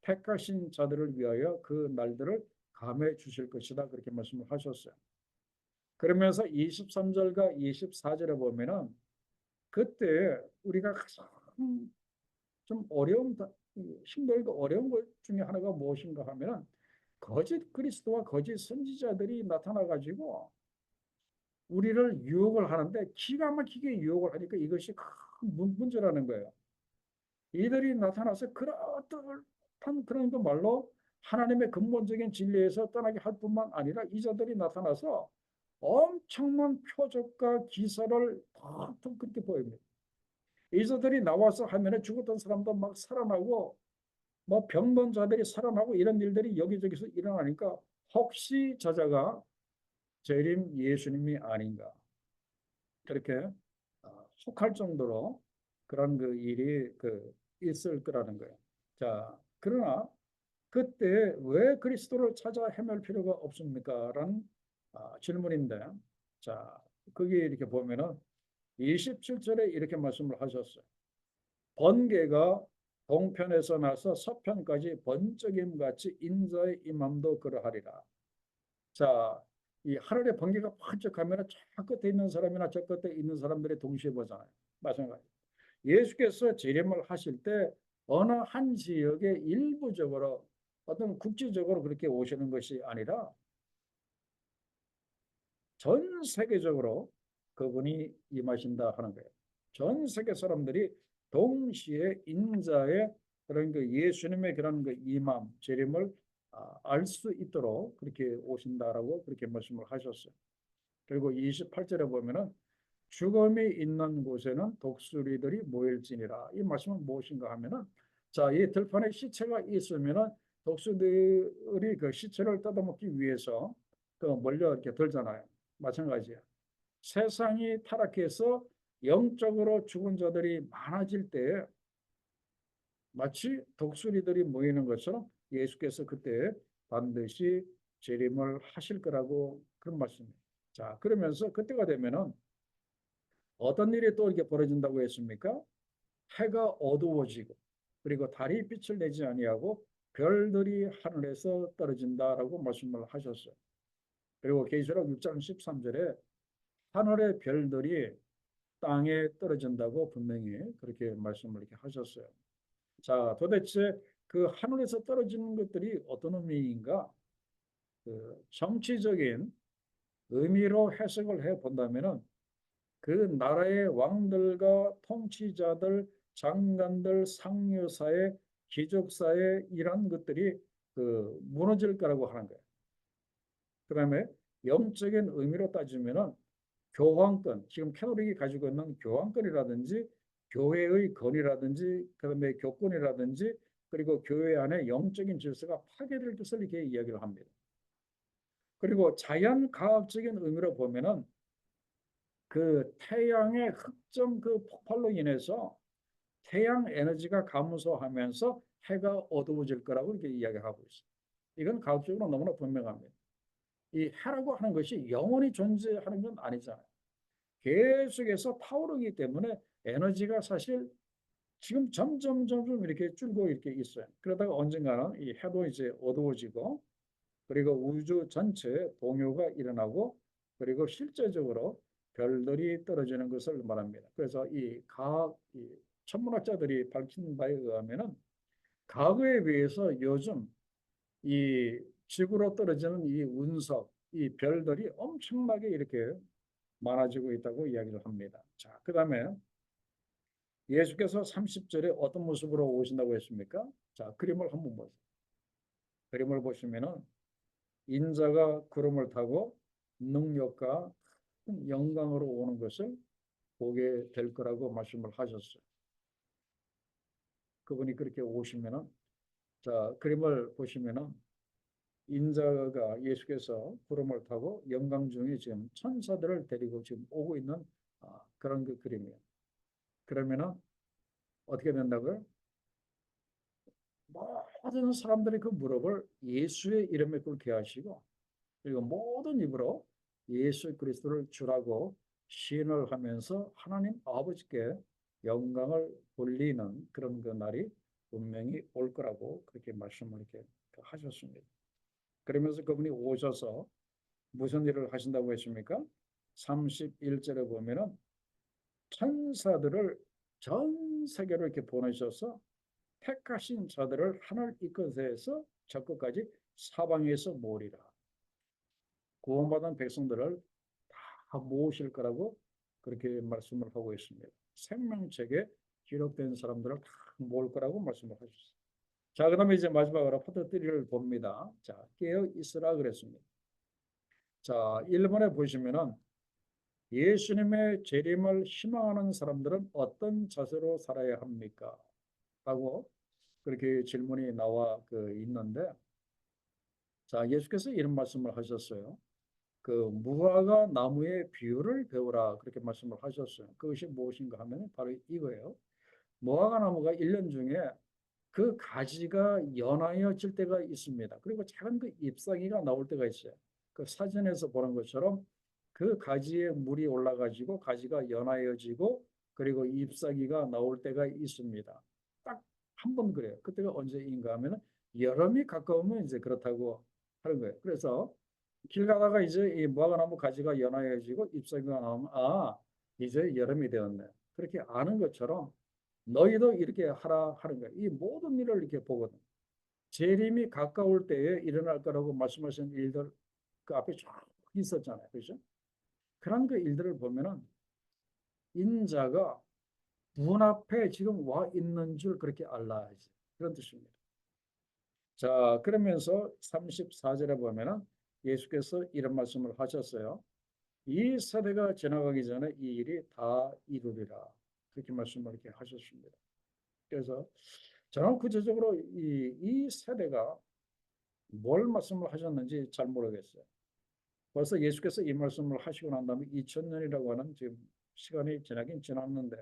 택하신 자들을 위하여 그 날들을 감해 주실 것이다 그렇게 말씀을 하셨어요. 그러면서 23절과 24절에 보면은 그때 우리가 가장 좀 힘들고 어려운 것 중에 하나가 무엇인가 하면은 거짓 그리스도와 거짓 선지자들이 나타나 가지고 우리를 유혹을 하는데 기가 막히게 유혹을 하니까 이것이 큰 문제라는 거예요. 이들이 나타나서 그렇듯한 그런 그 말로 하나님의 근본적인 진리에서 떠나게 할 뿐만 아니라 이자들이 나타나서 엄청난 표적과 기사를 다 그렇게 보입니다. 이자들이 나와서 하면은 죽었던 사람도 막 살아나고 뭐 병든 자들이 살아나고 이런 일들이 여기저기서 일어나니까 혹시 저자가 재림 예수님이 아닌가 그렇게 혹할 정도로 그런 그 일이 그 있을 거라는 거예요. 자, 그러나 그때 왜 그리스도를 찾아 헤맬 필요가 없습니까? 라는 질문인데, 자, 거기 이렇게 보면은 27절에 이렇게 말씀을 하셨어요. 번개가 동편에서 나서 서편까지 번쩍임 같이 인자의 임함도 그러하리라. 자, 이 하늘의 번개가 번쩍하면 저 끝에 있는 사람이나 저 끝에 있는 사람들이 동시에 보잖아요. 마찬가지. 예수께서 재림을 하실 때 어느 한 지역에 일부적으로 어떤 국지적으로 그렇게 오시는 것이 아니라 전 세계적으로 그분이 임하신다 하는 거예요. 전 세계 사람들이 동시에 인자의 그런 그 예수님의 그런 그 임함, 재림을 알 수 있도록 그렇게 오신다라고 그렇게 말씀을 하셨어요. 그리고 28절에 보면은 죽음이 있는 곳에는 독수리들이 모일지니라. 이 말씀은 무엇인가 하면은 자, 이 들판에 시체가 있으면은 독수리들이 그 시체를 뜯어먹기 위해서 그 몰려 이렇게 들잖아요. 마찬가지야. 세상이 타락해서 영적으로 죽은 자들이 많아질 때 마치 독수리들이 모이는 것처럼 예수께서 그때 반드시 재림을 하실 거라고 그런 말씀이에요. 자, 그러면서 그때가 되면은 어떤 일이 또 이렇게 벌어진다고 했습니까? 해가 어두워지고 그리고 달이 빛을 내지 아니하고 별들이 하늘에서 떨어진다라고 말씀을 하셨어요. 그리고 계시록 6장 13절에 하늘의 별들이 땅에 떨어진다고 분명히 그렇게 말씀을 이렇게 하셨어요. 자, 도대체 그 하늘에서 떨어지는 것들이 어떤 의미인가? 그 정치적인 의미로 해석을 해 본다면은 그 나라의 왕들과 통치자들, 장관들, 상류사회, 귀족사회 이런 것들이 그 무너질 거라고 하는 거예요. 그다음에 영적인 의미로 따지면은 교황권, 지금 캐톨릭이 가지고 있는 교황권이라든지 교회의 권위라든지 그다음에 교권이라든지 그리고 교회 안에 영적인 질서가 파괴될 것을 이렇게 이야기를 합니다. 그리고 자연과학적인 의미로 보면은 그 태양의 흑점 그 폭발로 인해서 태양 에너지가 감소하면서 해가 어두워질 거라고 이렇게 이야기하고 있어요. 이건 과학적으로 너무나 분명합니다. 이 해라고 하는 것이 영원히 존재하는 건 아니잖아요. 계속해서 타오르기 때문에 에너지가 사실 지금 점점 이렇게 줄고 이렇게 있어요. 그러다가 언젠가는 이 해도 이제 어두워지고 그리고 우주 전체에 동요가 일어나고 그리고 실제적으로 별들이 떨어지는 것을 말합니다. 그래서 이 과학, 이 천문학자들이 밝힌 바에 의하면은 과거에 비해서 요즘 이 지구로 떨어지는 이 운석, 이 별들이 엄청나게 이렇게 많아지고 있다고 이야기를 합니다. 자, 그 다음에 예수께서 30절에 어떤 모습으로 오신다고 했습니까? 자, 그림을 한번 보세요. 그림을 보시면은 인자가 구름을 타고 능력과 큰 영광으로 오는 것을 보게 될 거라고 말씀을 하셨어요. 그분이 그렇게 오시면은 자, 그림을 보시면은 인자가 예수께서 구름을 타고 영광 중에 지금 천사들을 데리고 지금 오고 있는 그런 그 그림이에요. 그러면은 어떻게 된다고요? 모든 사람들이 그 무릎을 예수의 이름에 꿇게 하시고 그리고 모든 입으로 예수 그리스도를 주라고 시인을 하면서 하나님 아버지께 영광을 돌리는 그런 그 날이 분명히 올 거라고 그렇게 말씀을 이렇게 하셨습니다. 그러면서 그분이 오셔서 무슨 일을 하신다고 했습니까? 31절에 보면은 천사들을 전 세계로 이렇게 보내셔서 택하신 자들을 하늘 이끝에서 저 끝까지 사방에서 모으리라. 구원받은 백성들을 다 모으실 거라고 그렇게 말씀을 하고 있습니다. 생명책에 기록된 사람들을 다 모을 거라고 말씀을 하셨어요. 자, 그다음에 이제 마지막으로 포도띠를 봅니다. 자, 깨어 있으라 그랬습니다. 자, 1번에 보시면은 예수님의 재림을 희망하는 사람들은 어떤 자세로 살아야 합니까? 라고 그렇게 질문이 나와 있는데, 자, 예수께서 이런 말씀을 하셨어요. 그 무화과 나무의 비유를 배우라 그렇게 말씀을 하셨어요. 그것이 무엇인가 하면 바로 이거예요. 무화과 나무가 1년 중에 그 가지가 연하여질 때가 있습니다. 그리고 작은 그 잎사귀가 나올 때가 있어요. 그 사진에서 보는 것처럼 그 가지에 물이 올라가지고 가지가 연하여지고 그리고 잎사귀가 나올 때가 있습니다. 딱 한 번 그래요. 그때가 언제인가 하면 여름이 가까우면 이제 그렇다고 하는 거예요. 그래서 길 가다가 이제 이 무화과나무 가지가 연하여지고 잎사귀가 나오면 이제 여름이 되었네. 그렇게 아는 것처럼 너희도 이렇게 하라 하는 거예요. 이 모든 일을 이렇게 보거든. 재림이 가까울 때에 일어날 거라고 말씀하신 일들 그 앞에 쭉 있었잖아요. 그렇죠? 그런 그 일들을 보면은 인자가 문 앞에 지금 와 있는 줄 그렇게 알라야지. 그런 뜻입니다. 자, 그러면서 34절에 보면은 예수께서 이런 말씀을 하셨어요. 이 세대가 지나가기 전에 이 일이 다 이루리라. 그렇게 말씀을 이렇게 하셨습니다. 그래서 저는 구체적으로 이 세대가 뭘 말씀을 하셨는지 잘 모르겠어요. 벌써 예수께서 이 말씀을 하시고 난 다음에 2000년이라고 하는 지금 시간이 지나긴 지났는데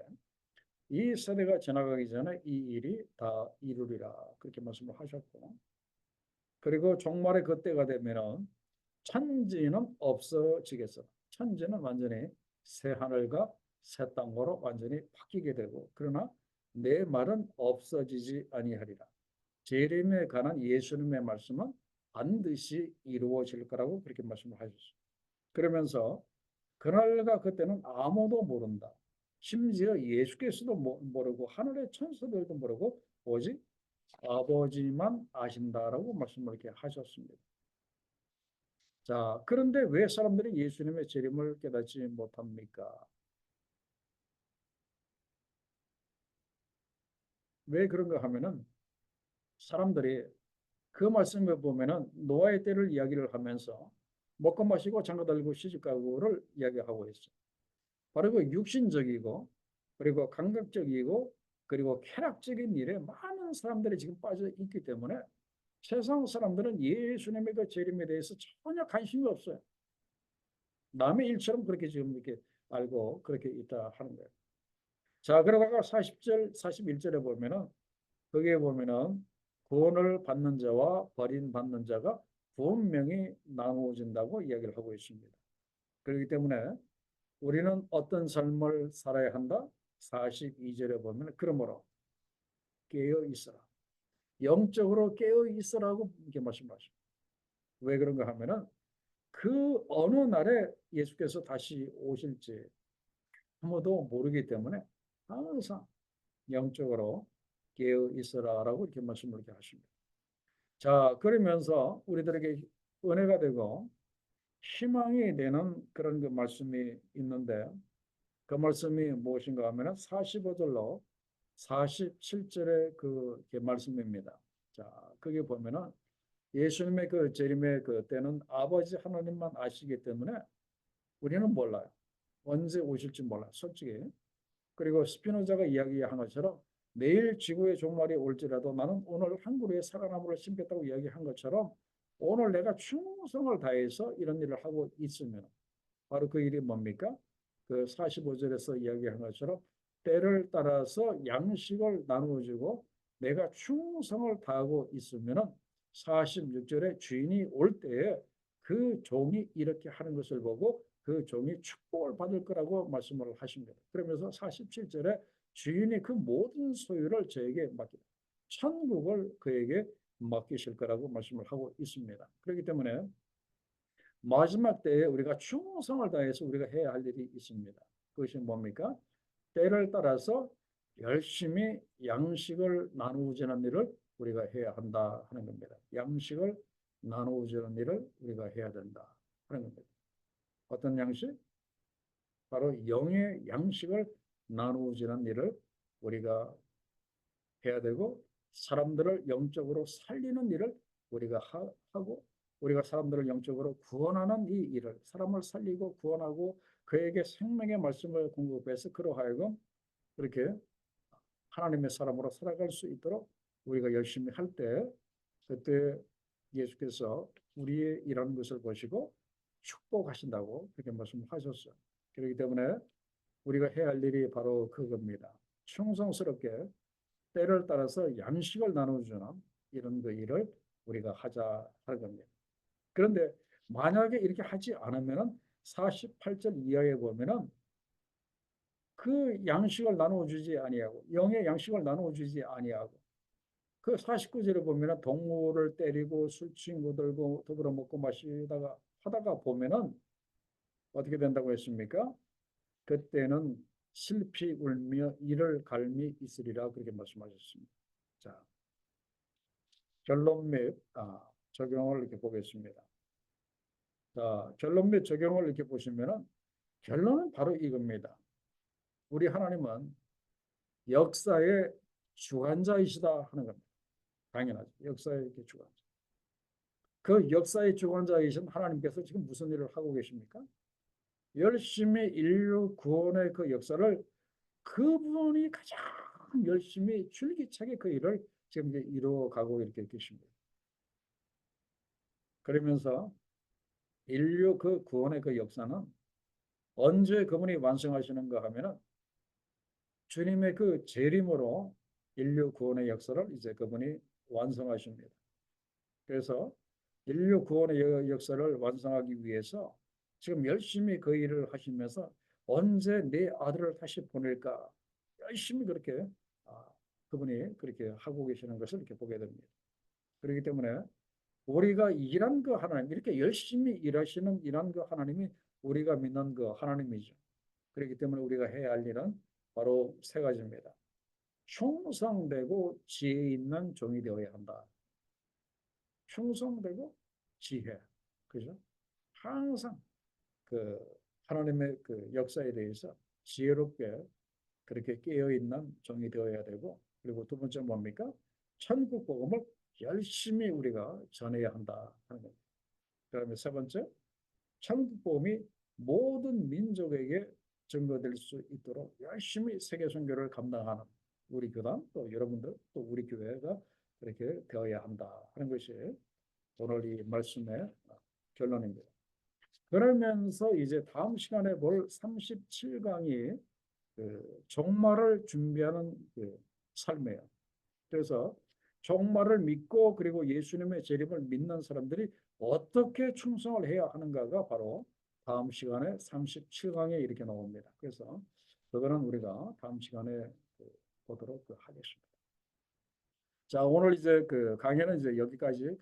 이 세대가 지나가기 전에 이 일이 다 이루리라 그렇게 말씀을 하셨고 그리고 종말의 그때가 되면은 천지는 없어지겠어. 천지는 완전히 새 하늘과 새 땅으로 완전히 바뀌게 되고 그러나 내 말은 없어지지 아니하리라. 재림에 관한 예수님의 말씀은 반드시 이루어질 거라고 그렇게 말씀을 하셨어요. 그러면서 그날과 그때는 아무도 모른다. 심지어 예수께서도 모르고 하늘의 천사들도 모르고 오직 아버지만 아신다라고 말씀을 이렇게 하셨습니다. 자, 그런데 왜 사람들이 예수님의 재림을 깨닫지 못합니까? 왜 그런가 하면은 사람들이 그 말씀에 보면은 노아의 때를 이야기를 하면서 먹고 마시고 장가 들고 시집 가고를 이야기하고 있어요. 바로 그 육신적이고 그리고 감각적이고 그리고 쾌락적인 일에 많은 사람들이 지금 빠져 있기 때문에 세상 사람들은 예수님의 그 재림에 대해서 전혀 관심이 없어요. 남의 일처럼 그렇게 지금 이렇게 알고 그렇게 있다 하는 거예요. 자, 그러다가 40절, 41절에 보면은 거기에 보면은 구원을 받는 자와 버림받는 자가 분명히 나누어진다고 이야기를 하고 있습니다. 그렇기 때문에 우리는 어떤 삶을 살아야 한다? 42절에 보면 그러므로 깨어 있어라. 영적으로 깨어 있어라고 이렇게 말씀하십니다. 왜 그런가 하면은 그 어느 날에 예수께서 다시 오실지 아무도 모르기 때문에 항상 영적으로 깨어 있어라라고 이렇게 말씀을 이렇게 하십니다. 자, 그러면서 우리들에게 은혜가 되고 희망이 되는 그런 그 말씀이 있는데 그 말씀이 무엇인가 하면 45절로 47절의 그 말씀입니다. 자, 거기 보면은 예수님의 그 재림의 그 때는 아버지 하나님만 아시기 때문에 우리는 몰라요. 언제 오실지 몰라요. 솔직히. 그리고 스피노자가 이야기한 것처럼 내일 지구의 종말이 올지라도 나는 오늘 한 그루의 사과나무를 심겠다고 이야기한 것처럼 오늘 내가 충성을 다해서 이런 일을 하고 있으면 바로 그 일이 뭡니까? 그 45절에서 이야기한 것처럼 때를 따라서 양식을 나누어주고 내가 충성을 다하고 있으면은 46절에 주인이 올 때에 그 종이 이렇게 하는 것을 보고 그 종이 축복을 받을 거라고 말씀을 하십니다. 그러면서 47절에 주인이 그 모든 소유를 저에게 맡기다. 천국을 그에게 맡기실 거라고 말씀을 하고 있습니다. 그렇기 때문에 마지막 때에 우리가 충성을 다해서 우리가 해야 할 일이 있습니다. 그것이 뭡니까? 때를 따라서 열심히 양식을 나누어주는 일을 우리가 해야 한다 하는 겁니다. 양식을 나누어주는 일을 우리가 해야 된다 하는 겁니다. 어떤 양식? 바로 영의 양식을 나누어주는 일을 우리가 해야 되고 사람들을 영적으로 살리는 일을 우리가 하고 우리가 사람들을 영적으로 구원하는 이 일을 사람을 살리고 구원하고 그에게 생명의 말씀을 공급해서 그로 하여금 그렇게 하나님의 사람으로 살아갈 수 있도록 우리가 열심히 할 때 그때 예수께서 우리의 일하는 것을 보시고 축복하신다고 그렇게 말씀하셨어요. 그렇기 때문에 우리가 해야 할 일이 바로 그겁니다. 충성스럽게 때를 따라서 양식을 나눠주는 이런 그 일을 우리가 하자 하는 겁니다. 그런데 만약에 이렇게 하지 않으면은 48절 이하에 보면은 그 양식을 나눠주지 아니하고 영의 양식을 나눠주지 아니하고 그 49절에 보면은 동물을 때리고 술 친구 들고 더불어 먹고 마시다가 하다가 보면은 어떻게 된다고 했습니까? 그때는 슬피 울며 이를 갈미 있으리라 그렇게 말씀하셨습니다. 자, 결론 및 적용을 이렇게 보겠습니다. 자, 결론 및 적용을 이렇게 보시면은 결론은 바로 이겁니다. 우리 하나님은 역사의 주관자이시다 하는 겁니다. 당연하죠. 역사의 이렇게 주관자. 그 역사의 주관자이신 하나님께서 지금 무슨 일을 하고 계십니까? 열심히 인류 구원의 그 역사를 그분이 가장 열심히 줄기차게 그 일을 지금 이제 이루어가고 이렇게 계십니다. 그러면서 인류 그 구원의 그 역사는 언제 그분이 완성하시는가 하면은 주님의 그 재림으로 인류 구원의 역사를 이제 그분이 완성하십니다. 그래서 인류 구원의 역사를 완성하기 위해서 지금 열심히 그 일을 하시면서 언제 내 아들을 다시 보낼까 열심히 그렇게 그분이 그렇게 하고 계시는 것을 이렇게 보게 됩니다. 그렇기 때문에 우리가 일한 그 하나님 이렇게 열심히 일하시는 일한 그 하나님이 우리가 믿는 그 하나님이죠. 그렇기 때문에 우리가 해야 할 일은 바로 세 가지입니다. 충성되고 지혜 있는 종이 되어야 한다. 충성되고 지혜. 그죠? 항상 그 하나님의 그 역사에 대해서 지혜롭게 그렇게 깨어있는 종이 되어야 되고, 그리고 두 번째 뭡니까? 천국 복음을 열심히 우리가 전해야 한다 하는 겁니다. 그다음에 세 번째, 천국 복음이 모든 민족에게 증거될 수 있도록 열심히 세계 선교를 감당하는 우리 교단 또 여러분들 또 우리 교회가 그렇게 되어야 한다 하는 것이 오늘 이 말씀의 결론입니다. 그러면서 이제 다음 시간에 볼 37강이 그 종말을 준비하는 그 삶이에요. 그래서 종말을 믿고 그리고 예수님의 재림을 믿는 사람들이 어떻게 충성을 해야 하는가가 바로 다음 시간에 37강에 이렇게 나옵니다. 그래서 그거는 우리가 다음 시간에 보도록 하겠습니다. 자, 오늘 이제 그 강의는 이제 여기까지